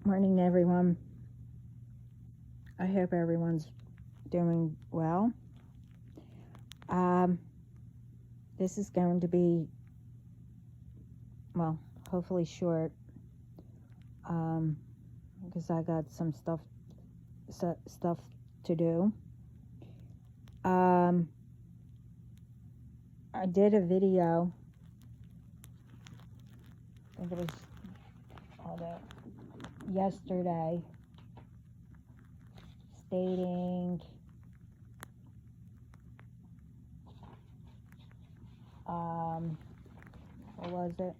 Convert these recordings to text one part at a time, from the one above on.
Morning, everyone. I hope everyone's doing well. This is going to be, well, hopefully short, because I got some stuff to do. I did a video. I think it was yesterday, stating what was it?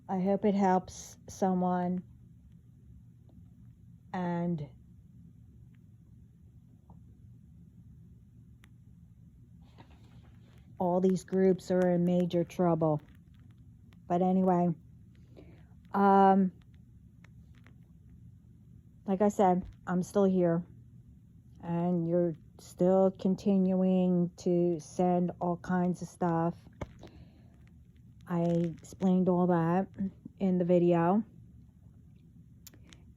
I hope it helps someone, and all these groups are in major trouble. But anyway, like I said, I'm still here, and you're still continuing to send all kinds of stuff. I explained all that in the video,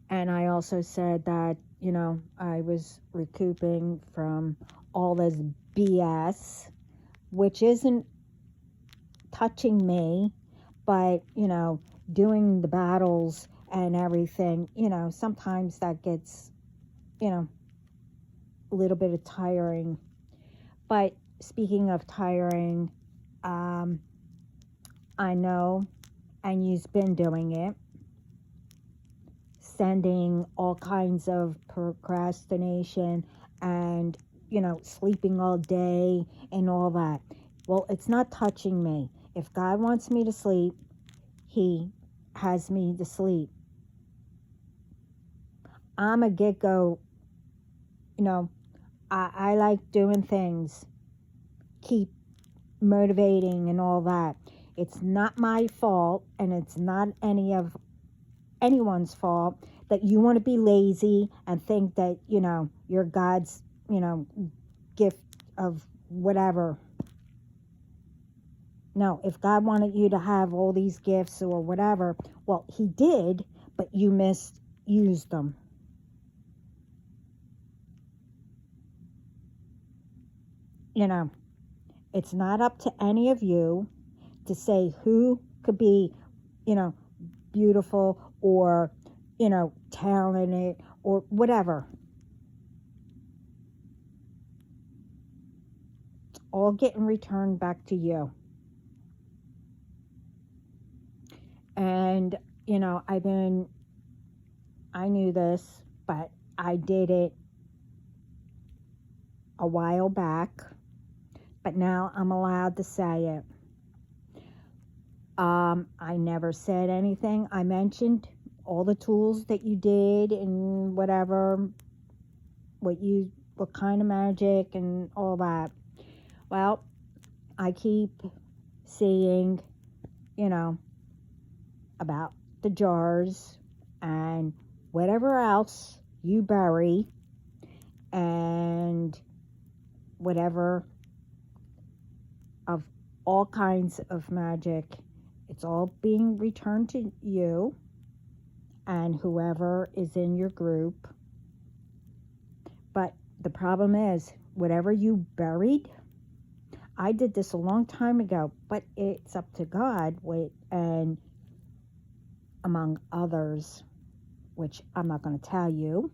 and I also said that, I was recouping from all this BS, which isn't touching me, but, doing the battles and everything, sometimes that gets, a little bit of tiring. But speaking of tiring, I know, and you've been doing it, sending all kinds of procrastination and, sleeping all day and all that. Well, it's not touching me. If God wants me to sleep, He has me to sleep. I'm a get-go, I like doing things, keep motivating and all that. It's not my fault, and it's not anyone's fault that you want to be lazy and think that, you're God's, gift of whatever. No, if God wanted you to have all these gifts or whatever, well, He did, but you misused them. It's not up to any of you to say who could be, beautiful or, talented or whatever. It's all getting returned back to you. And, I knew this, but I did it a while back, but now I'm allowed to say it. I never said anything. I mentioned all the tools that you did and whatever, what kind of magic and all that. Well, I keep seeing, about the jars and whatever else you bury and whatever of all kinds of magic. It's all being returned to you and whoever is in your group. But the problem is, whatever you buried, I did this a long time ago, but it's up to God, and among others, which I'm not going to tell you.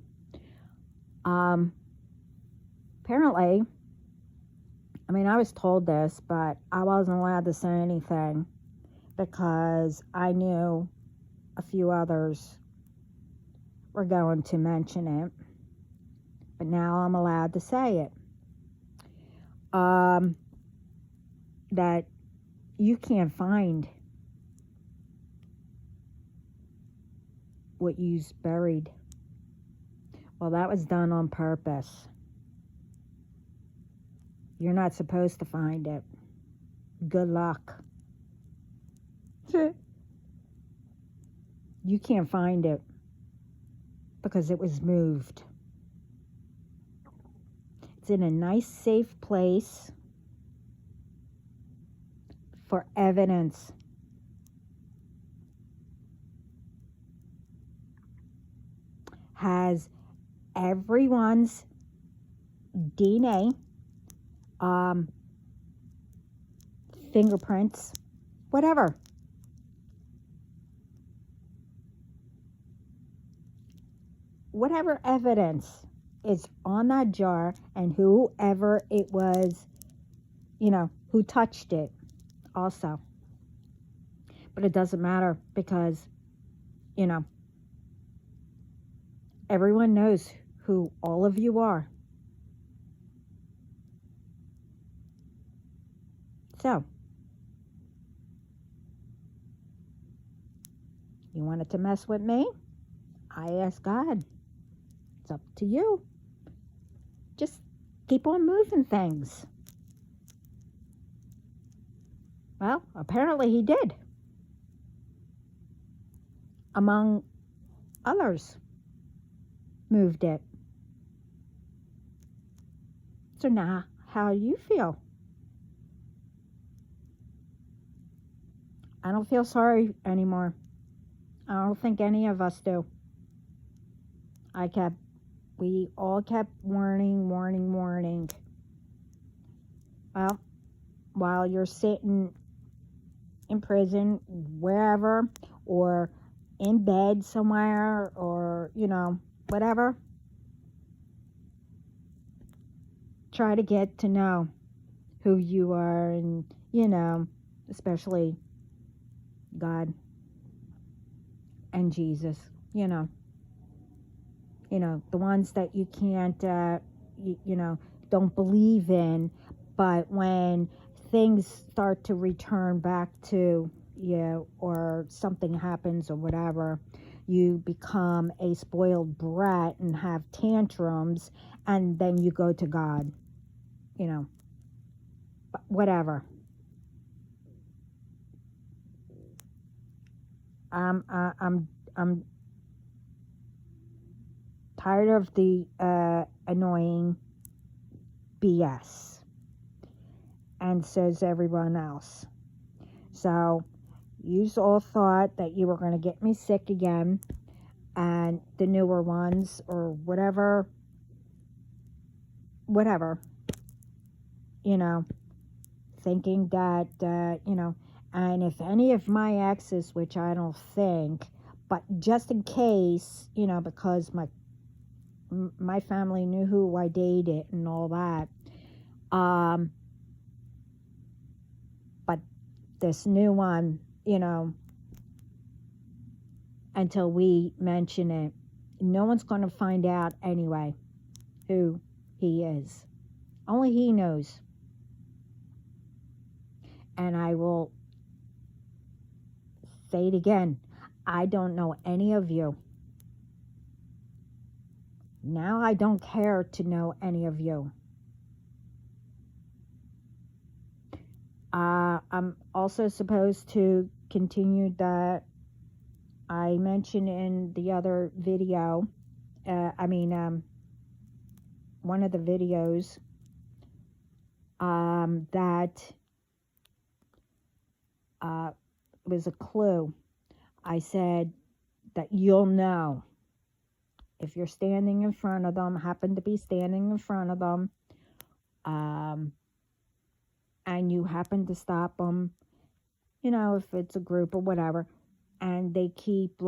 Apparently, I was told this, but I wasn't allowed to say anything because I knew a few others were going to mention it. But now I'm allowed to say it. That you can't find what you've buried. Well, that was done on purpose. You're not supposed to find it. Good luck. You can't find it because it was moved. It's in a nice, safe place for evidence. has everyone's DNA, fingerprints, whatever. Whatever evidence is on that jar, and whoever it was, who touched it also. But it doesn't matter because, everyone knows who all of you are. So, you wanted to mess with me? I ask God. It's up to you. Just keep on moving things. Well, apparently he did. Among others, moved it. So now, how do you feel? I don't feel sorry anymore. I don't think any of us do. We all kept warning. Well, while you're sitting in prison, wherever, or in bed somewhere, or, whatever, try to get to know who you are, and, especially God and Jesus, the ones that you can't, don't believe in, but when things start to return back to you, or something happens or whatever, you become a spoiled brat and have tantrums, and then you go to God, whatever. I'm tired of the annoying BS, and says everyone else. So you all thought that you were going to get me sick again, and the newer ones, or whatever, thinking that, and if any of my exes, which I don't think, but just in case, because my family knew who I dated and all that, but this new one, until we mention it, no one's going to find out anyway who he is. Only he knows. And I will say it again, I don't know any of you. Now I don't care to know any of you. I'm also supposed to continue that I mentioned in the other video, one of the videos, that was a clue. I said that you'll know if you're standing in front of them, happen to be standing in front of them, and you happen to stop them, if it's a group or whatever, and they keep,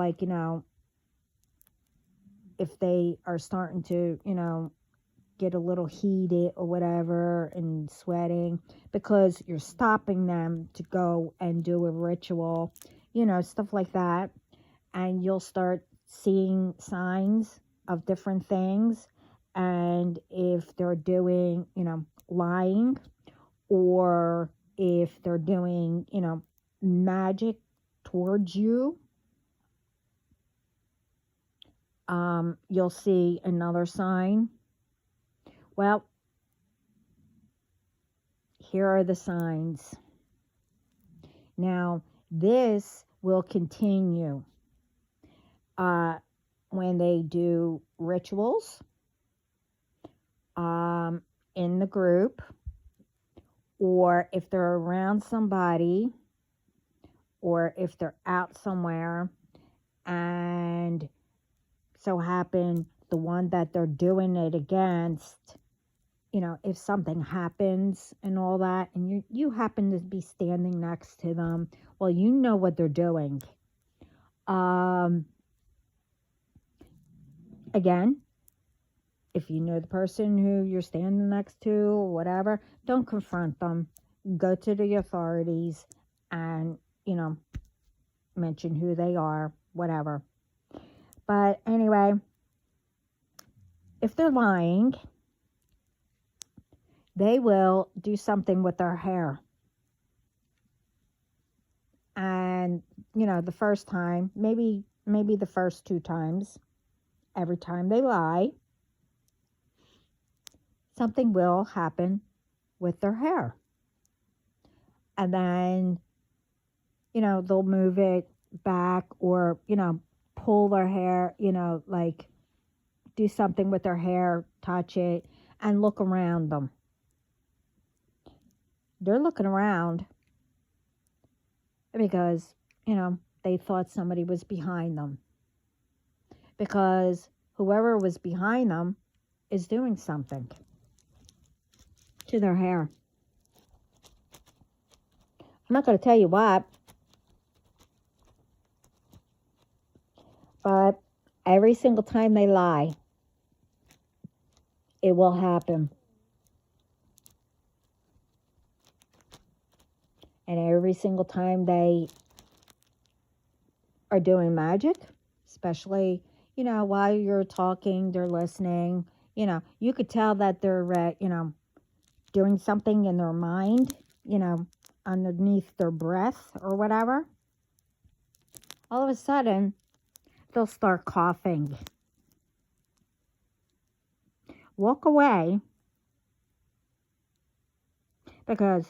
if they are starting to, get a little heated or whatever and sweating, because you're stopping them to go and do a ritual, stuff like that, and you'll start seeing signs of different things. And if they're doing, lying, or if they're doing, magic towards you, you'll see another sign. Well, here are the signs. Now, this will continue when they do rituals in the group, or if they're around somebody, or if they're out somewhere and so happen the one that they're doing it against, if something happens and all that, and you happen to be standing next to them, well, you know what they're doing. Again, if you know the person who you're standing next to or whatever, don't confront them. Go to the authorities and, mention who they are, whatever. But anyway, if they're lying, they will do something with their hair. And, the first time, maybe the first 2 times, every time they lie, something will happen with their hair. And then, they'll move it back or, pull their hair, like do something with their hair, touch it, and look around them. They're looking around because, they thought somebody was behind them. Because whoever was behind them is doing something to their hair. I'm not going to tell you what, but every single time they lie, it will happen. And every single time they are doing magic, especially, while you're talking, they're listening, you could tell that they're, doing something in their mind, underneath their breath or whatever. All of a sudden, they'll start coughing. Walk away because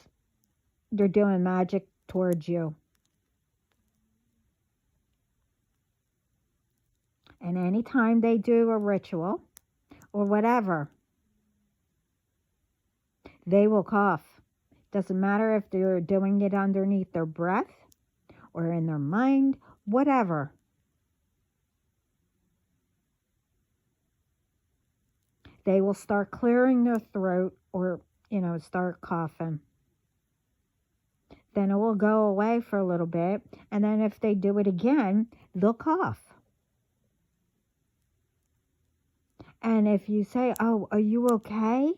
they're doing magic towards you. And anytime they do a ritual or whatever, they will cough. Doesn't matter if they're doing it underneath their breath or in their mind, whatever. They will start clearing their throat or, start coughing. Then it will go away for a little bit. And then if they do it again, they'll cough. And if you say, "Oh, are you okay?"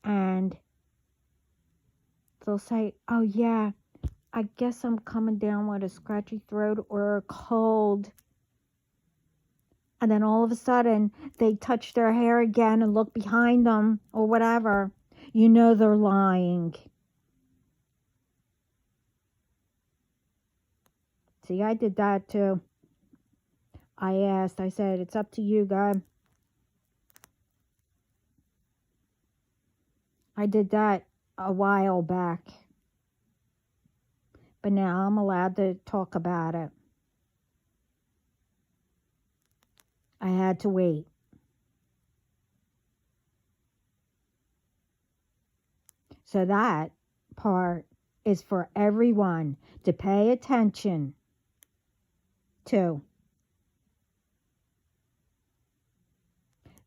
And they'll say, "Oh, yeah, I guess I'm coming down with a scratchy throat or a cold." And then all of a sudden, they touch their hair again and look behind them or whatever. You know they're lying. See, I did that too. I said, "It's up to you, God." I did that a while back. But now I'm allowed to talk about it. I had to wait. So that part is for everyone to pay attention to.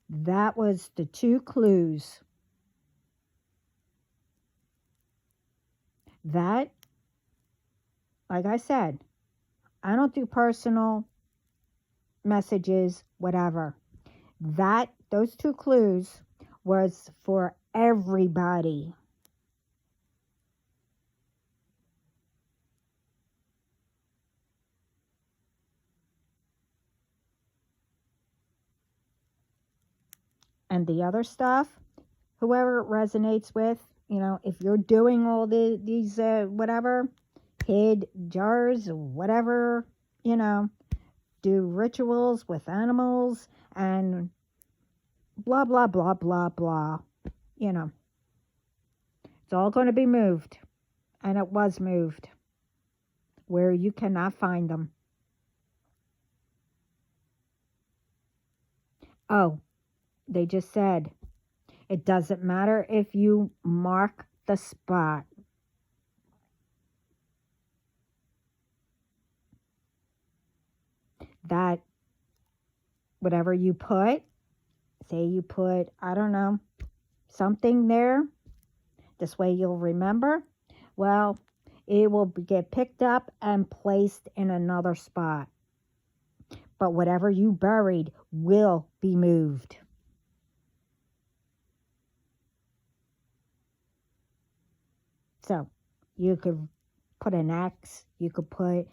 That was the 2 clues. That, like I said, I don't do personal messages, whatever. Those 2 clues was for everybody. And the other stuff, whoever it resonates with, if you're doing all these whatever, hid jars, whatever, do rituals with animals and blah, blah, blah, blah, blah, it's all going to be moved. And it was moved where you cannot find them. Oh, they just said, it doesn't matter if you mark the spot. that whatever you put, say you put, I don't know, something there, this way you'll remember, well, it will get picked up and placed in another spot. But whatever you buried will be moved. So you could put an X, you could put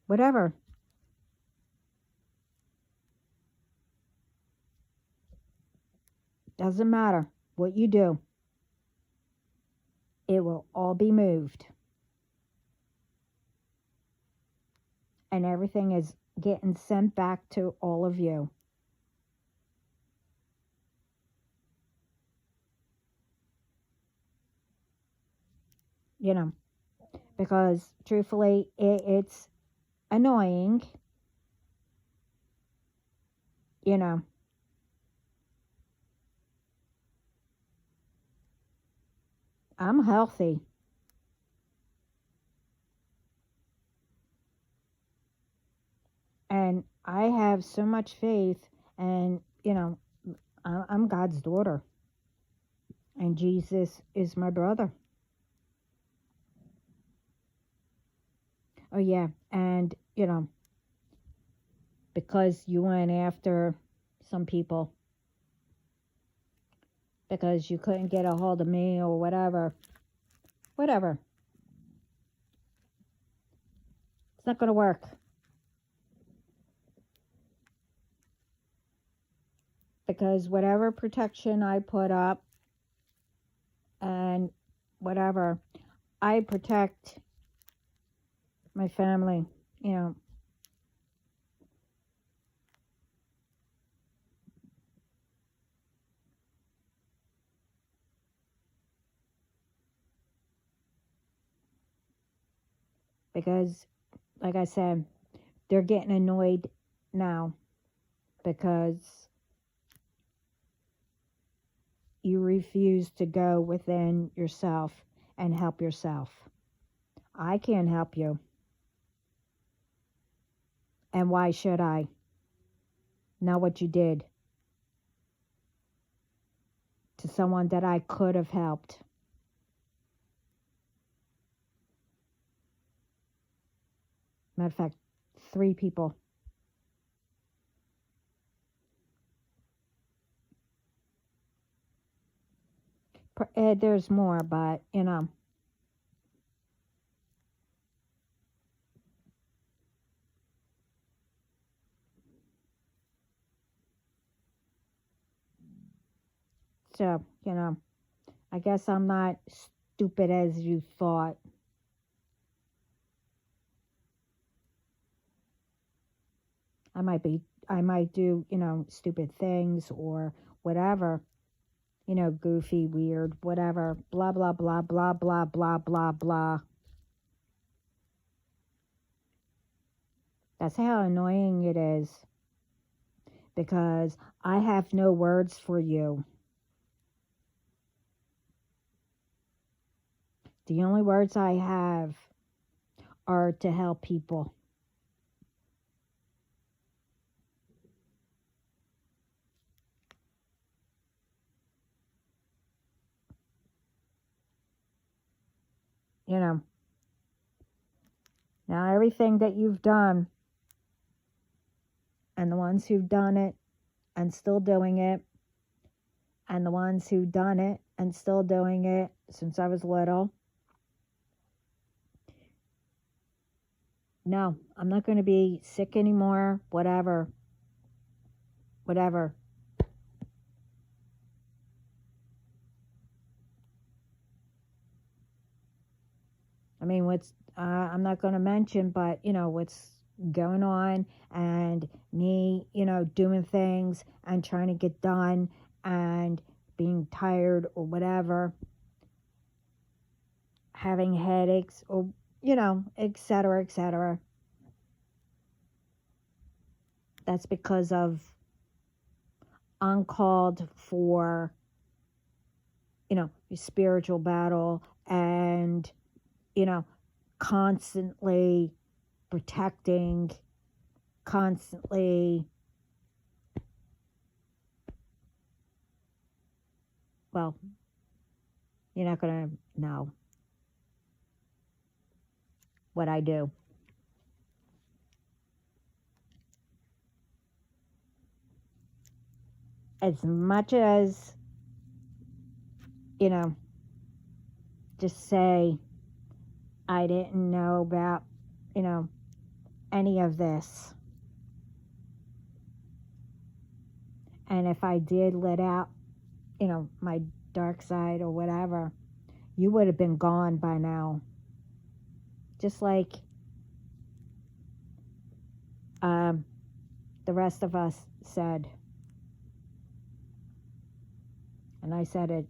whatever. Doesn't matter what you do, it will all be moved. And everything is getting sent back to all of you. You know, because truthfully, it's annoying. You know, I'm healthy. And I have so much faith, and, I'm God's daughter. And Jesus is my brother. Oh, yeah. And, because you went after some people, because you couldn't get a hold of me or whatever, it's not going to work. Because whatever protection I put up and whatever, I protect my family, because, like I said, they're getting annoyed now because you refuse to go within yourself and help yourself. I can't help you. And why should I? Know what you did to someone that I could have helped. Matter of fact, 3 people. There's more, but, so, I guess I'm not stupid as you thought. I might do, stupid things or whatever, goofy, weird, whatever, blah, blah, blah, blah, blah, blah, blah, blah. That's how annoying it is. Because I have no words for you. The only words I have are to help people. Now everything that you've done, and the ones who've done it and still doing it, and the ones who've done it and still doing it since I was little, no, I'm not going to be sick anymore, whatever. I mean, I'm not going to mention, but, what's going on, and me, doing things and trying to get done and being tired or whatever, having headaches or, etc., etc. That's because of uncalled for, your spiritual battle and, constantly protecting constantly, well, you're not going to know what I do. As much as, you know, just say I didn't know about, any of this. And if I did let out, my dark side or whatever, you would have been gone by now. Just like the rest of us said. And I said it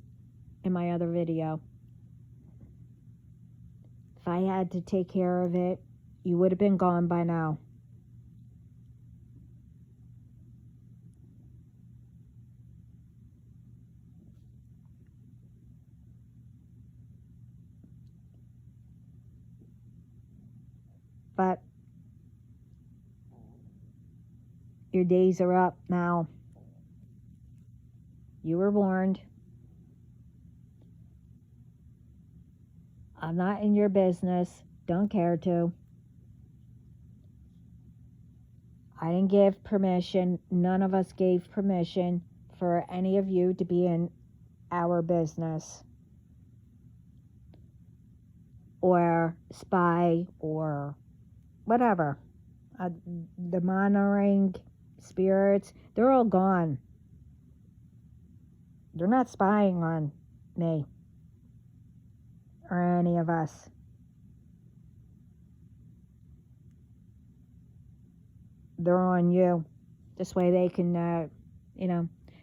in my other video. If I had to take care of it, you would have been gone by now. But your days are up now. You were warned. I'm not in your business. Don't care to. I didn't give permission. None of us gave permission for any of you to be in our business or spy or whatever. The monitoring spirits, they're all gone. They're not spying on me or any of us. They're on you. This way they can,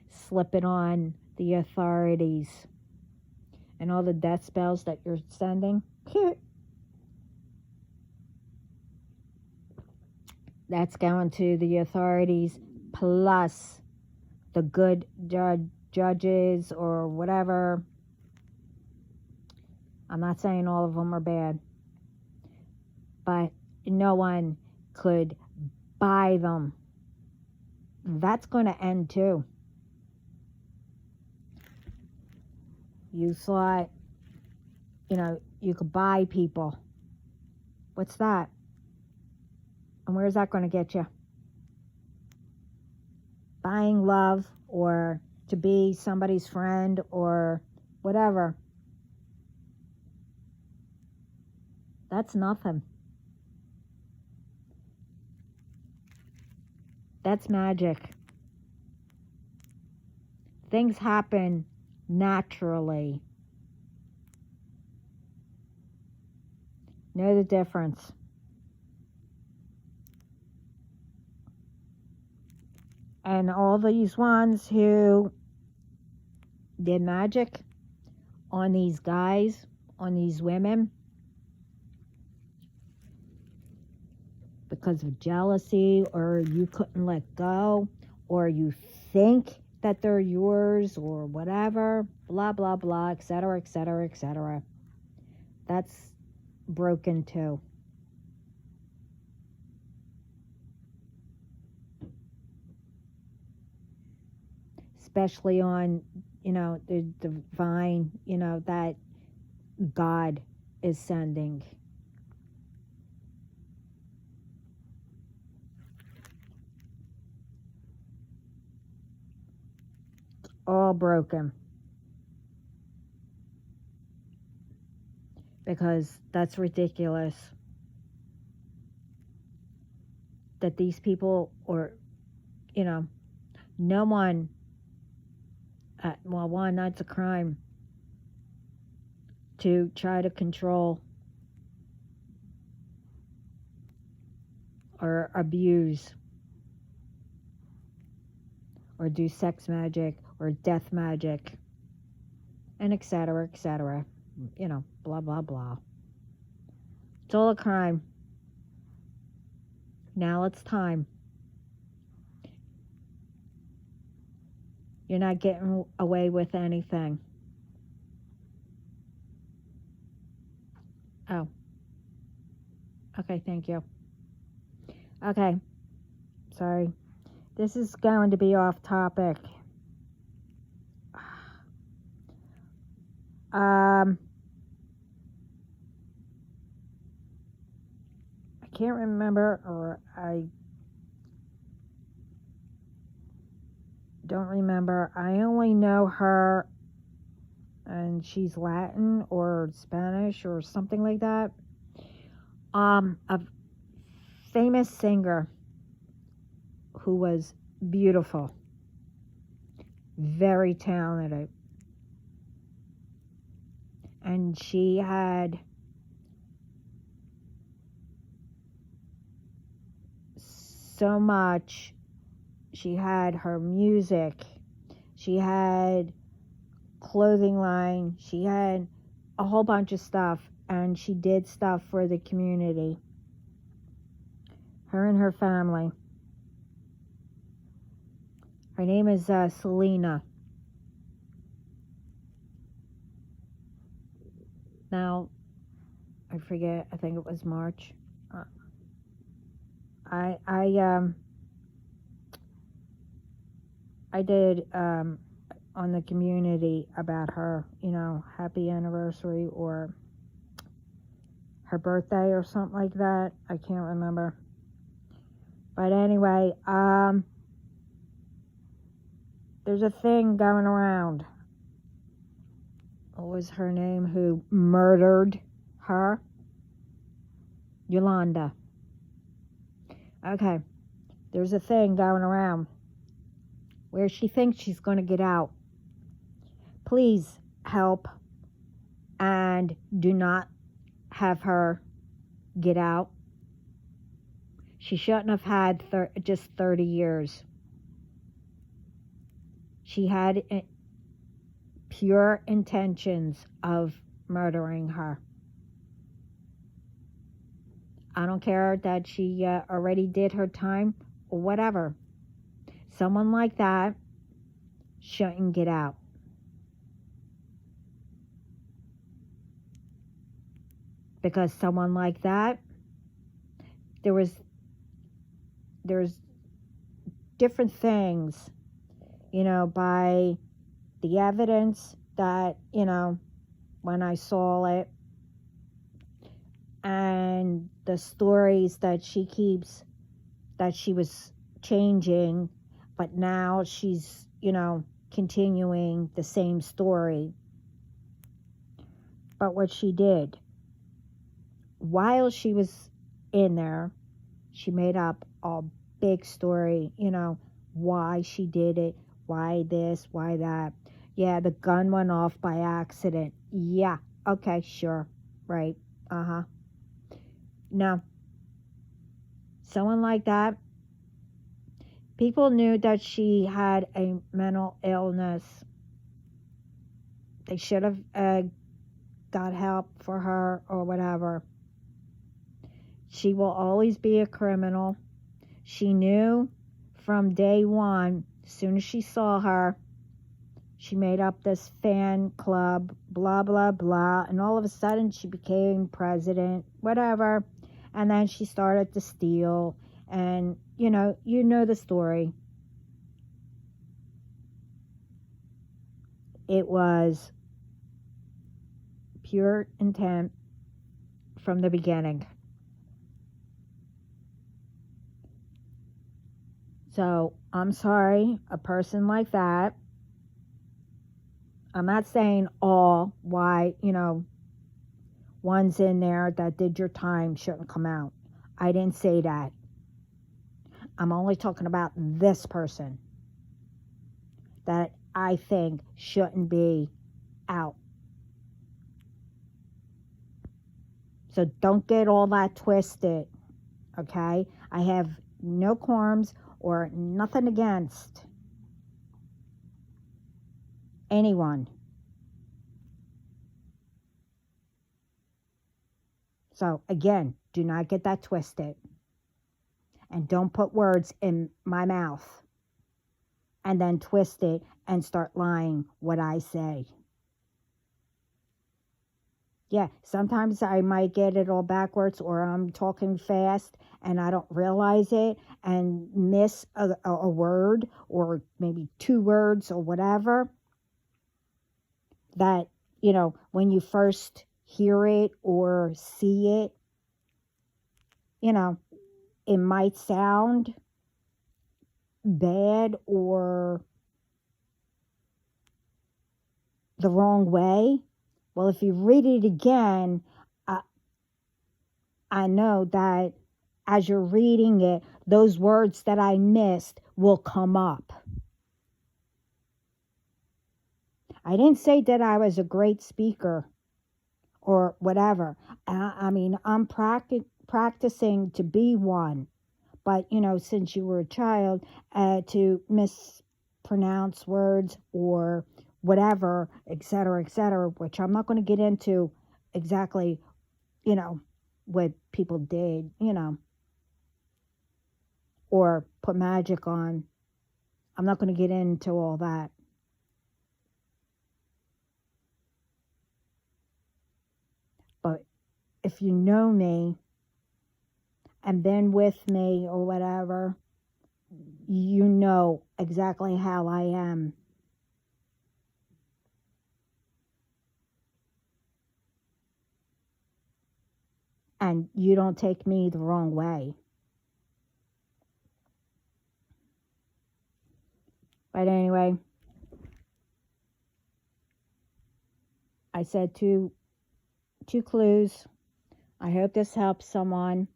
slip it on the authorities. And all the death spells that you're sending, that's going to the authorities plus the good judges or whatever. I'm not saying all of them are bad, but no one could buy them. That's going to end too. You thought, you could buy people. What's that? And where's that going to get you? Buying love or to be somebody's friend or whatever. That's nothing. That's magic. Things happen naturally. Know the difference. And all these ones who did magic on these guys, on these women, because of jealousy, or you couldn't let go, or you think that they're yours, or whatever, blah, blah, blah, etc., etc., etc. That's broken too. Especially on, the divine, that God is sending. All broken. Because that's ridiculous. That these people, or, no one, one, that's a crime to try to control or abuse or do sex magic or death magic and etc., etc., blah, blah, blah. It's all a crime. Now it's time. You're not getting away with anything. Oh. Okay, thank you. Okay. sorry. This is going to be off topic. I can't remember, or I don't remember. I only know her, and she's Latin or Spanish or something like that. A famous singer who was beautiful, very talented, and she had so much. She had her music, she had clothing line, she had a whole bunch of stuff, and she did stuff for the community, her and her family. Her name is Selena. Now, I forget, I think it was March. I did on the community about her, happy anniversary or her birthday or something like that. I can't remember. But anyway, there's a thing going around. What was her name who murdered her? Yolanda. Okay, there's a thing going around where she thinks she's going to get out. Please help and do not have her get out. She shouldn't have had just 30 years. She had pure intentions of murdering her. I don't care that she already did her time or whatever. Someone like that shouldn't get out. Because someone like that, there's different things, by the evidence that, when I saw it, and the stories that she keeps, that she was changing, but now she's, continuing the same story. But what she did, while she was in there, she made up a big story, why she did it, why this, why that. Yeah, the gun went off by accident. Yeah, okay, sure, right, Now, someone like that, people knew that she had a mental illness. They should have got help for her or whatever. She will always be a criminal. She knew from day one, as soon as she saw her, she made up this fan club, blah, blah, blah, and all of a sudden she became president, whatever, and then she started to steal, and, you know the story. It was pure intent from the beginning. So, I'm sorry, a person like that, I'm not saying all why, ones in there that did your time shouldn't come out. I didn't say that. I'm only talking about this person that I think shouldn't be out. So don't get all that twisted, okay? I have no qualms or nothing against anyone. So again, do not get that twisted. And don't put words in my mouth and then twist it and start lying what I say. Yeah, sometimes I might get it all backwards, or I'm talking fast and I don't realize it and miss a word or maybe two words or whatever. That, when you first hear it or see it, you know, it might sound bad or the wrong way. Well, if you read it again, I, I know that as you're reading it, those words that I missed will come up. I didn't say that I was a great speaker or whatever. I mean, I'm practicing to be one. But, since you were a child, to mispronounce words or whatever, et cetera, which I'm not going to get into exactly, what people did, or put magic on. I'm not going to get into all that. But if you know me and been with me or whatever, you know exactly how I am. And you don't take me the wrong way. But anyway, I said two clues. I hope this helps someone.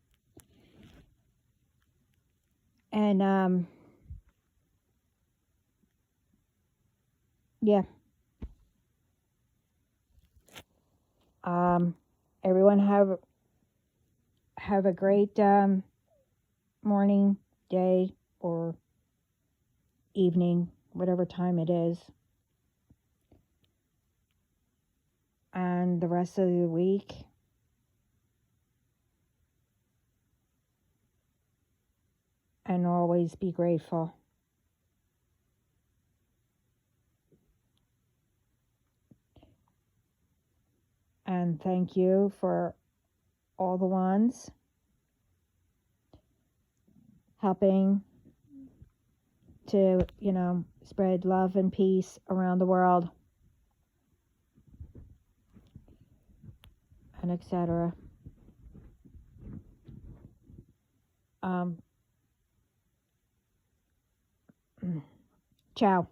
And yeah. Everyone have a great morning, day, or evening, whatever time it is. And the rest of the week. And always be grateful. And thank you for all the ones helping to, spread love and peace around the world. And etc. Ciao.